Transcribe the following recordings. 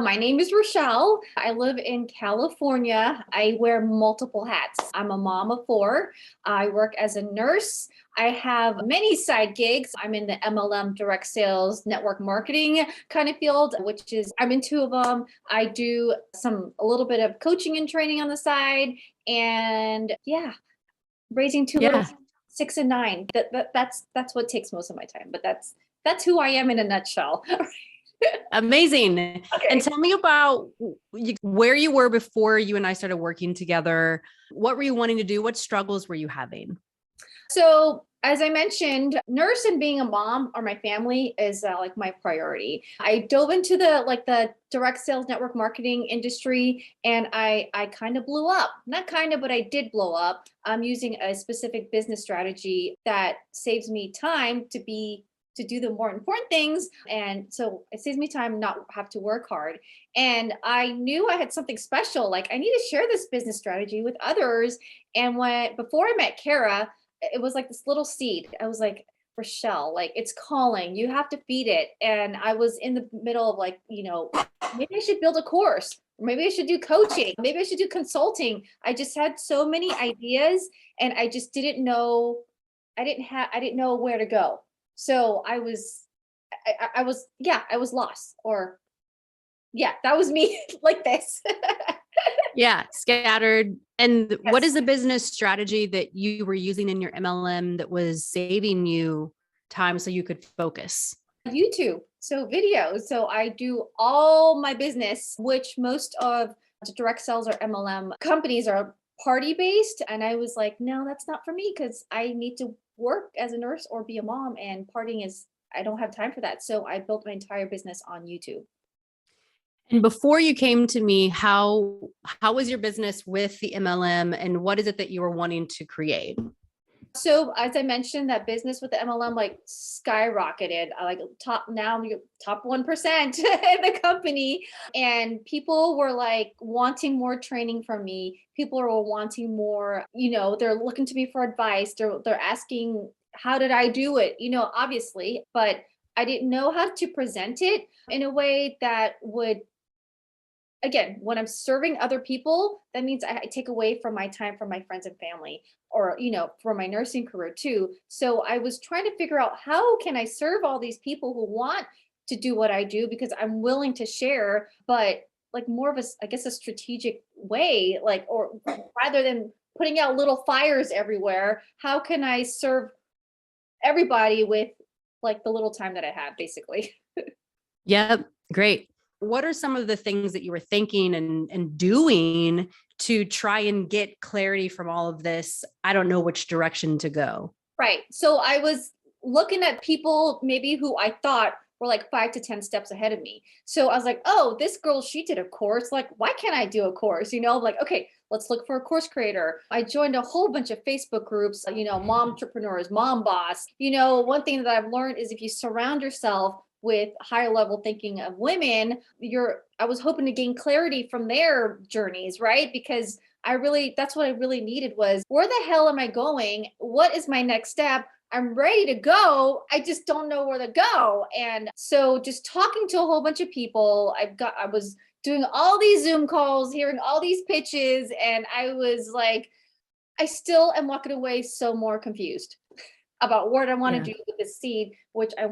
My name is Rochelle. I live in California. I wear multiple hats. I'm a mom of four. I work as a nurse. I have many side gigs. I'm in the MLM direct sales network marketing kind of field, which is I'm in two of them. I do a little bit of coaching and training on the side. And yeah, raising two little 6 and 9. That's what takes most of my time. But that's who I am in a nutshell. Amazing. Okay. And tell me about where you were before you and I started working together. What were you wanting to do? What struggles were you having? So as I mentioned, nurse and being a mom or my family is like my priority. I dove into the direct sales network marketing industry, and I kind of blew up. Not kind of, but I did blow up. I'm using a specific business strategy that saves me time to do the more important things. And so it saves me time not have to work hard. And I knew I had something special. Like I need to share this business strategy with others. And before I met Kara, it was like this little seed. I was like, Rochelle, like it's calling, you have to feed it. And I was in the middle of maybe I should build a course. Maybe I should do coaching. Maybe I should do consulting. I just had so many ideas and I just didn't know. I didn't know where to go. So I was lost, that was me like this. Yeah. Scattered. And Yes. What is the business strategy that you were using in your MLM that was saving you time so you could focus? YouTube. So videos. So I do all my business, which most of the direct sales or MLM companies are party based. And I was like, no, that's not for me because I need to work as a nurse or be a mom, and I don't have time for that. So I built my entire business on YouTube. And before you came to me, how was your business with the MLM, and what is it that you were wanting to create? So as I mentioned, that business with the MLM like skyrocketed. I like top 1% in the company, and people were like wanting more training from me. People were wanting more. They're looking to me for advice. They're asking, how did I do it? Obviously, but I didn't know how to present it in a way that would. Again, when I'm serving other people, that means I take away from my time from my friends and family, or for my nursing career too. So I was trying to figure out, how can I serve all these people who want to do what I do, because I'm willing to share, but like more of a strategic way, or rather than putting out little fires everywhere, how can I serve everybody with like the little time that I have, basically. Yep. Great. What are some of the things that you were thinking and doing to try and get clarity from all of this? I don't know which direction to go. Right. So I was looking at people maybe who I thought were like 5 to 10 steps ahead of me. So I was like, oh, this girl, she did a course. Like, why can't I do a course? Like, okay, let's look for a course creator. I joined a whole bunch of Facebook groups, mompreneurs, mom boss. One thing that I've learned is if you surround yourself with higher level thinking of women, I was hoping to gain clarity from their journeys, right? Because that's what I really needed was, where the hell am I going? What is my next step? I'm ready to go. I just don't know where to go. And so just talking to a whole bunch of people, I was doing all these Zoom calls, hearing all these pitches. And I was like, I still am walking away so more confused about what I want to do with this seed, which I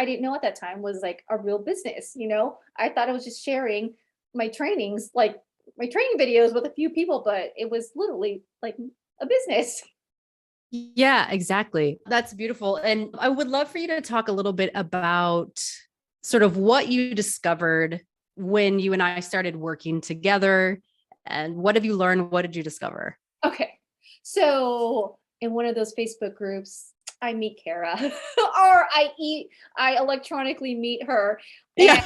didn't know at that time was like a real business. I thought I was just sharing my trainings, like my training videos with a few people, but it was literally like a business. Yeah, exactly. That's beautiful. And I would love for you to talk a little bit about sort of what you discovered when you and I started working together, and what have you learned? What did you discover? Okay. So in one of those Facebook groups, I meet Kara or I electronically meet her. And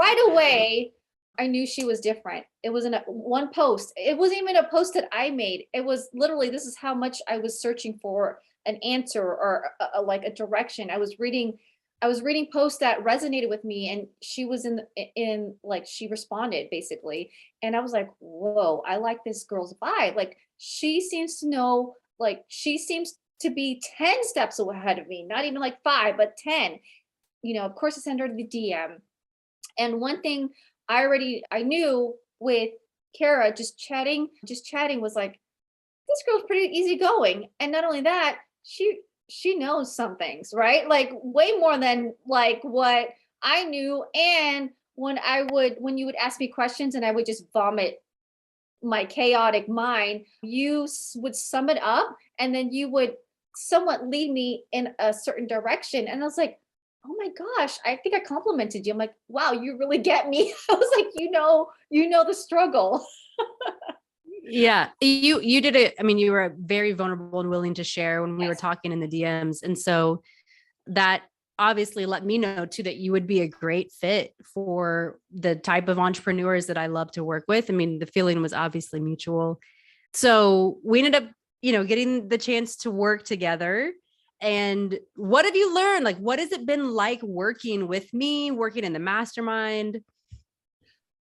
right away, I knew she was different. It wasn't one post. It wasn't even a post that I made. It was literally, this is how much I was searching for an answer or like a direction. I was reading posts that resonated with me, and she was in like, she responded basically. And I was like, whoa, I like this girl's vibe. Like she seems to know, like she seems to be 10 steps ahead of me, not even like 5, but 10. Of course I sent her the DM. And one thing I knew with Kara, just chatting was like, this girl's pretty easygoing. And not only that, she knows some things, right? Like way more than like what I knew. And when you would ask me questions and I would just vomit my chaotic mind, you would sum it up and then you would somewhat lead me in a certain direction. And I was like, oh my gosh, I think I complimented you. I'm like, wow, you really get me. I was like, you know the struggle. Yeah. You did it. I mean, you were very vulnerable and willing to share when we were Yes. talking in the DMs. And so that obviously let me know too, that you would be a great fit for the type of entrepreneurs that I love to work with. I mean, the feeling was obviously mutual. So we ended up, getting the chance to work together. And what have you learned? Like, what has it been like working with me, working in the mastermind?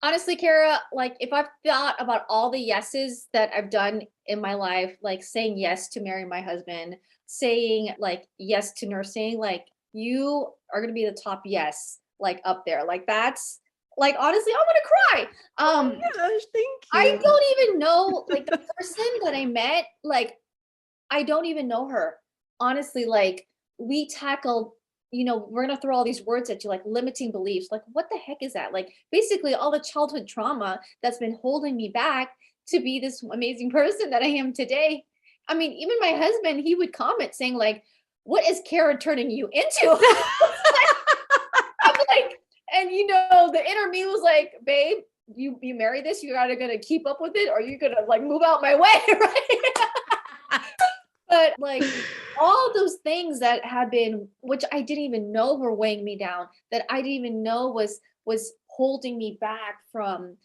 Honestly, Kara, like if I've thought about all the yeses that I've done in my life, like saying yes to marry my husband, saying like yes to nursing, like you are gonna be the top yes, like up there. Like that's like honestly, I want to cry. Oh my gosh, thank I you. don't even know like the person that I met, like I don't even know her. Honestly, like we tackled, we're gonna throw all these words at you, like limiting beliefs. Like, what the heck is that? Like, basically, all the childhood trauma that's been holding me back to be this amazing person that I am today. I mean, even my husband, he would comment saying, like, what is Kara turning you into? I'm like, and the inner me was like, babe, you marry this, you're either gonna keep up with it or you're gonna like move out my way, right? But like all those things that have been, which I didn't even know were weighing me down, that I didn't even know was holding me back from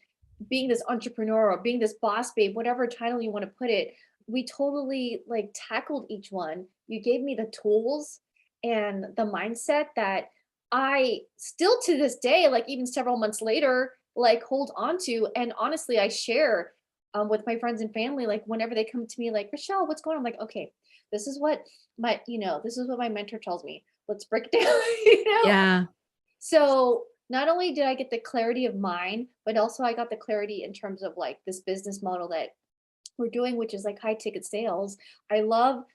being this entrepreneur or being this boss babe, whatever title you want to put it. We totally like tackled each one. You gave me the tools and the mindset that I still to this day, like even several months later, like hold on to. And honestly, I share with my friends and family, like whenever they come to me, like, Rochelle, what's going on? I'm like, okay, this is what my mentor tells me. Let's break it down, Yeah. So not only did I get the clarity of mind, but also I got the clarity in terms of like this business model that we're doing, which is like high ticket sales. I love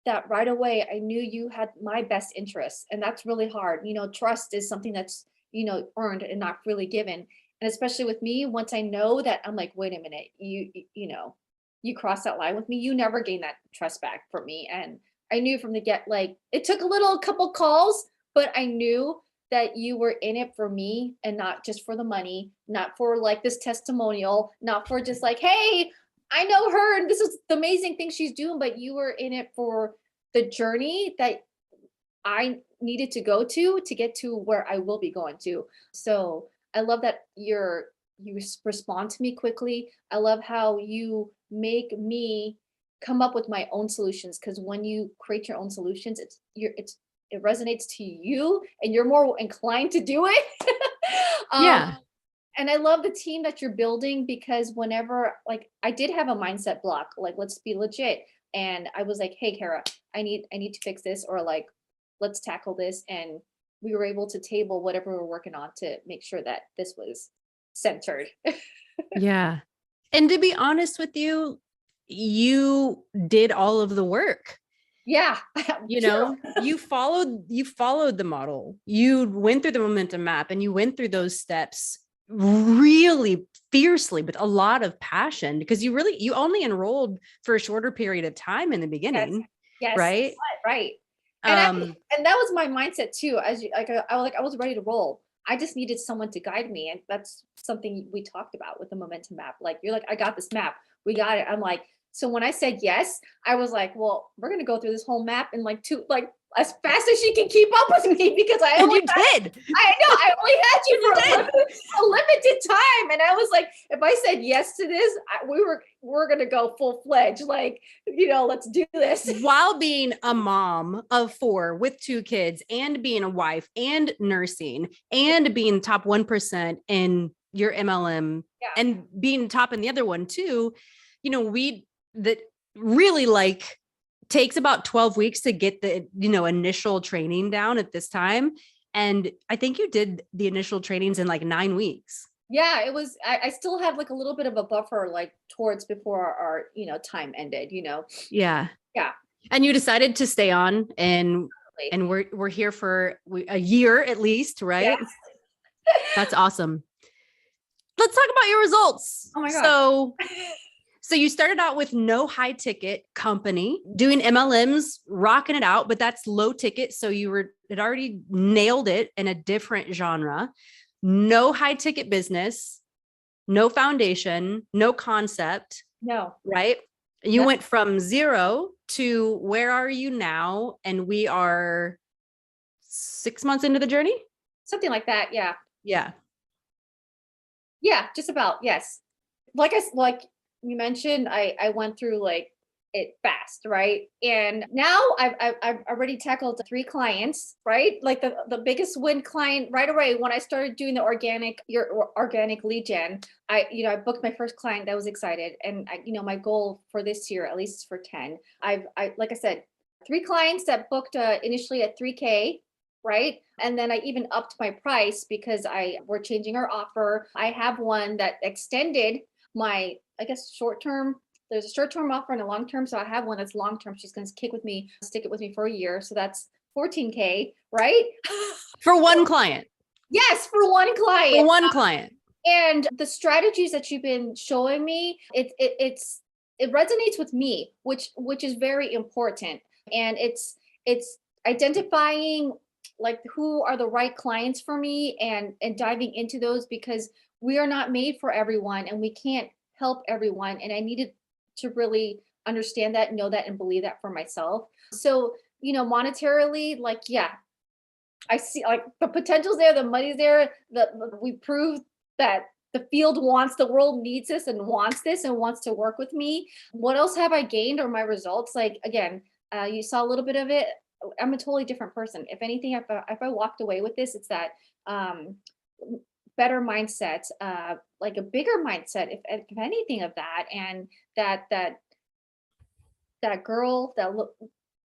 that right away. I knew you had my best interests, and that's really hard. Trust is something that's, earned and not really given. And especially with me, once I know that, I'm like, wait a minute, you cross that line with me, you never gain that trust back from me. And I knew from the get, like it took a couple calls, but I knew that you were in it for me and not just for the money, not for like this testimonial, not for just like, hey, I know her and this is the amazing thing she's doing, but you were in it for the journey that I needed to go to get to where I will be going to. So I love that respond to me quickly. I love how you make me come up with my own solutions, because when you create your own solutions, it resonates to you and you're more inclined to do it. um, Yeah. and I love the team that you're building, because whenever like I did have a mindset block, like let's be legit. And I was like, hey Kara, I need to fix this, or like let's tackle this. And we were able to table whatever we're working on to make sure that this was centered. Yeah. And to be honest with you, you did all of the work. Yeah. True. You followed the model. You went through the momentum map and you went through those steps really fiercely with a lot of passion, because you only enrolled for a shorter period of time in the Yes. beginning, Yes. right? Right. And Um, and that was my mindset too. As you I was ready to roll. I just needed someone to guide me. And that's something we talked about with the momentum map. Like you're like, I got this map. We got it. I'm like, so when I said yes, I was like, well, we're gonna go through this whole map in like as fast as she can keep up with me, because and you did. I know I only had you You for did. a limited time. And I was like, if I said yes to this, we're gonna go full fledged. Like, let's do this. While being a mom of 4 with 2 kids and being a wife and nursing and being top 1% in your MLM Yeah. and being top in the other one too, that really like takes about 12 weeks to get the, initial training down at this time. And I think you did the initial trainings in like 9 weeks. Yeah, it was, I still had like a little bit of a buffer, like towards before our, time ended, Yeah. Yeah. And you decided to stay on, and Like, we're here for a year at least, right? yes. That's awesome. Let's talk about your results. Oh my gosh. So you started out with no high ticket company, doing MLMs, rocking it out, but that's low ticket. So had already nailed it in a different genre. No high ticket business, no foundation, no concept, No. right? You No. went from 0 to where are you now? And we are 6 months into the journey. Something like that. Yeah. Yeah. Yeah, just about. Yes. Like you mentioned, I went through like it fast, right? And now I've already tackled 3 clients, right? Like the biggest win client right away when I started doing the organic lead gen. I booked my first client that was excited, and my goal for this year at least is for 10. I like I said, 3 clients that booked initially at 3K, right? And then I even upped my price because we're changing our offer. I have one that extended my, I guess, short term. There's a short term offer and a long term. So I have one that's long term. She's going to stick it with me for a year. So that's 14K, right? For one client. Yes, for one client. For one client. And the strategies that you've been showing me, it resonates with me, which is very important. And it's identifying like who are the right clients for me, and diving into those, because we are not made for everyone and we can't help everyone. And I needed to really understand that, know that, and believe that for myself. So, monetarily, like, yeah, I see like the potential's there, the money's there, we proved that the world needs this and wants to work with me. What else have I gained, or my results? Like, again, you saw a little bit of it. I'm a totally different person. If anything, if I walked away with this, it's that better mindset, like a bigger mindset, if anything of that. And that girl that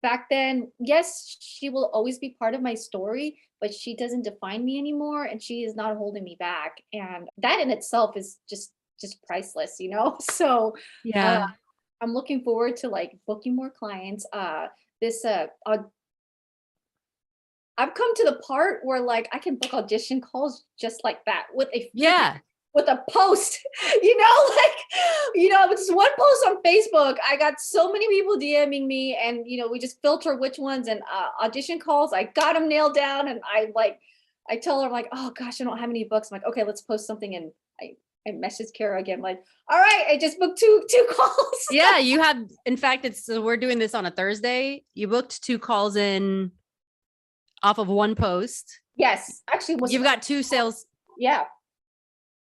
back then, yes, she will always be part of my story, but she doesn't define me anymore, and she is not holding me back. And that in itself is just priceless, So Yeah. I'm looking forward to like booking more clients. This I've come to the part where like I can book audition calls just like that with a Yeah. with a post, with just one post on Facebook. I got so many people DMing me, and we just filter which ones, and audition calls. I got them nailed down, and I tell her, I'm like, oh gosh, I don't have any books. I'm like, okay, let's post something, and I messaged Kara again, like, all right, I just booked two calls. Yeah, you had, in fact, we're doing this on a Thursday. You booked 2 calls in off of one post. Yes, actually, You've got 2 sales. Yeah.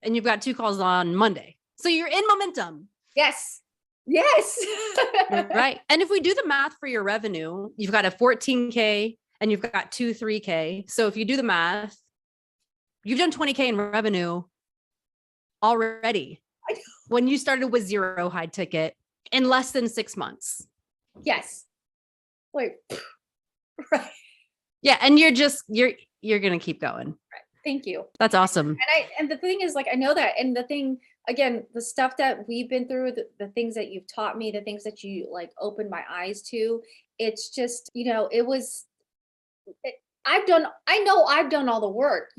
And you've got 2 calls on Monday. So you're in momentum. Yes. Right. And if we do the math for your revenue, you've got a 14K and you've got 2 3K. So if you do the math, you've done 20K in revenue already when you started with 0 high ticket in less than 6 months. Yes. Wait. Right. Yeah. And you're going to keep going. Right. Thank you. That's awesome. And the thing is, like, I know that, and the thing, again, the stuff that we've been through, the things that you've taught me, the things that you like opened my eyes to, it's just, I know I've done all the work,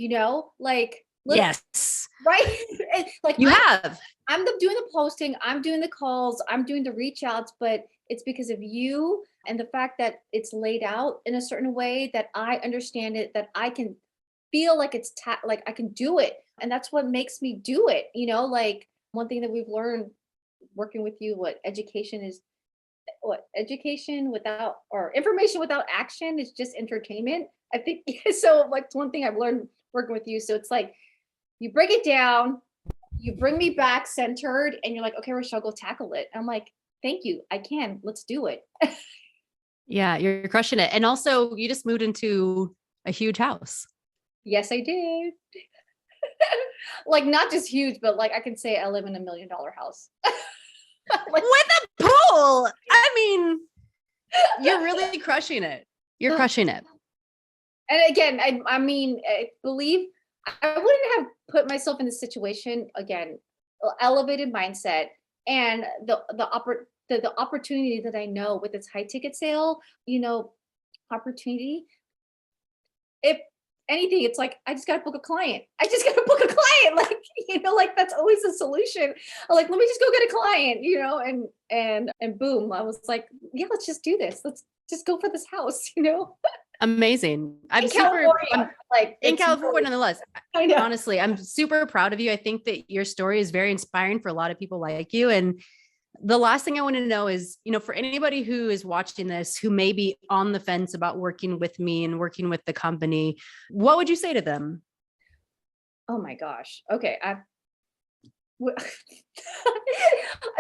like, yes. Right. Like I'm doing the posting, I'm doing the calls, I'm doing the reach outs, but it's because of you and the fact that it's laid out in a certain way that I understand it, that I can feel like it's like I can do it. And that's what makes me do it. Like one thing that we've learned working with you, education without, or information without action is just entertainment. I think so. Like one thing I've learned working with you. So it's like, you break it down, you bring me back centered, and you're like, okay, Rochelle, go tackle it. I'm like, thank you. I can, let's do it. Yeah. You're crushing it. And also you just moved into a huge house. Yes, I did. Like not just huge, but like I can say I live in $1 million house. Like, with a pool. I mean, you're really crushing it. You're crushing it. And again, I mean, I believe I wouldn't have put myself in this situation again, elevated mindset and the opportunity that I know with this high ticket sale, opportunity. If anything, it's like I just gotta book a client. I just gotta book a client. Like, like that's always a solution. I'm like, let me just go get a client, and boom. I was like, yeah, let's just do this. Let's just go for this house, Amazing. In California, like in it's California, really, nonetheless. I know. Honestly, I'm super proud of you. I think that your story is very inspiring for a lot of people like you. And the last thing I want to know is, for anybody who is watching this, who may be on the fence about working with me and working with the company, what would you say to them? Oh my gosh. Okay. w-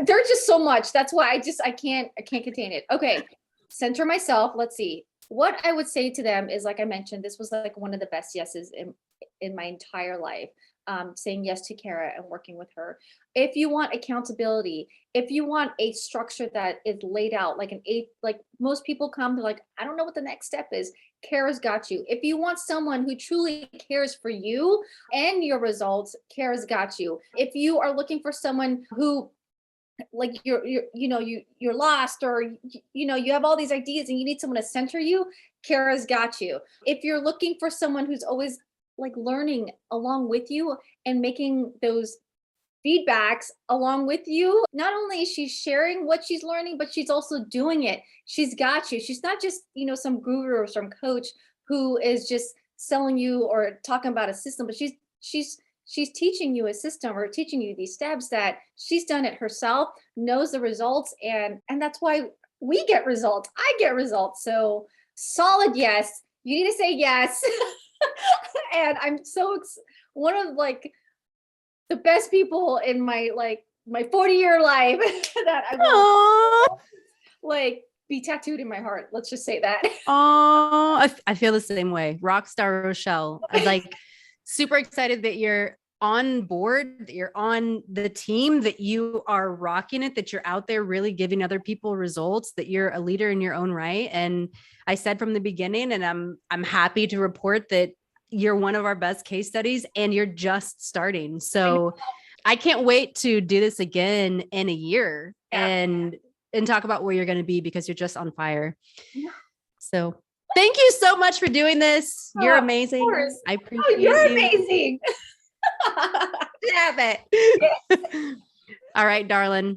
There's just so much. That's why I can't contain it. Okay. Center myself. Let's see. What I would say to them is, like I mentioned, this was like one of the best yeses in my entire life. Saying yes to Kara and working with her. If you want accountability, if you want a structure that is laid out like like most people come to, like, I don't know what the next step is. Kara's got you. If you want someone who truly cares for you and your results, Kara's got you. If you are looking for someone who, like, you're lost, or you have all these ideas and you need someone to center you, Kara's got you. If you're looking for someone who's always like learning along with you and making those feedbacks along with you, not only is she sharing what she's learning, but she's also doing it. She's got you. She's not just, some guru or some coach who is just selling you or talking about a system, but she's teaching you a system or teaching you these steps that she's done it herself, knows the results, and that's why we get results. I get results. So solid yes. You need to say yes. And I'm one of, like, the best people in my 40-year life that I will Oh, like be tattooed in my heart. Let's just say that. I feel the same way. Rockstar Rochelle. I'm like super excited that you're on board, that you're on the team, that you are rocking it, that you're out there really giving other people results, that you're a leader in your own right. And I said from the beginning, and I'm happy to report that you're one of our best case studies and you're just starting. So I can't wait to do this again in a year Yeah. and talk about where you're going to be, because you're just on fire. So thank you so much for doing this. You're amazing. I appreciate you're you. amazing. Love it. All right, darling.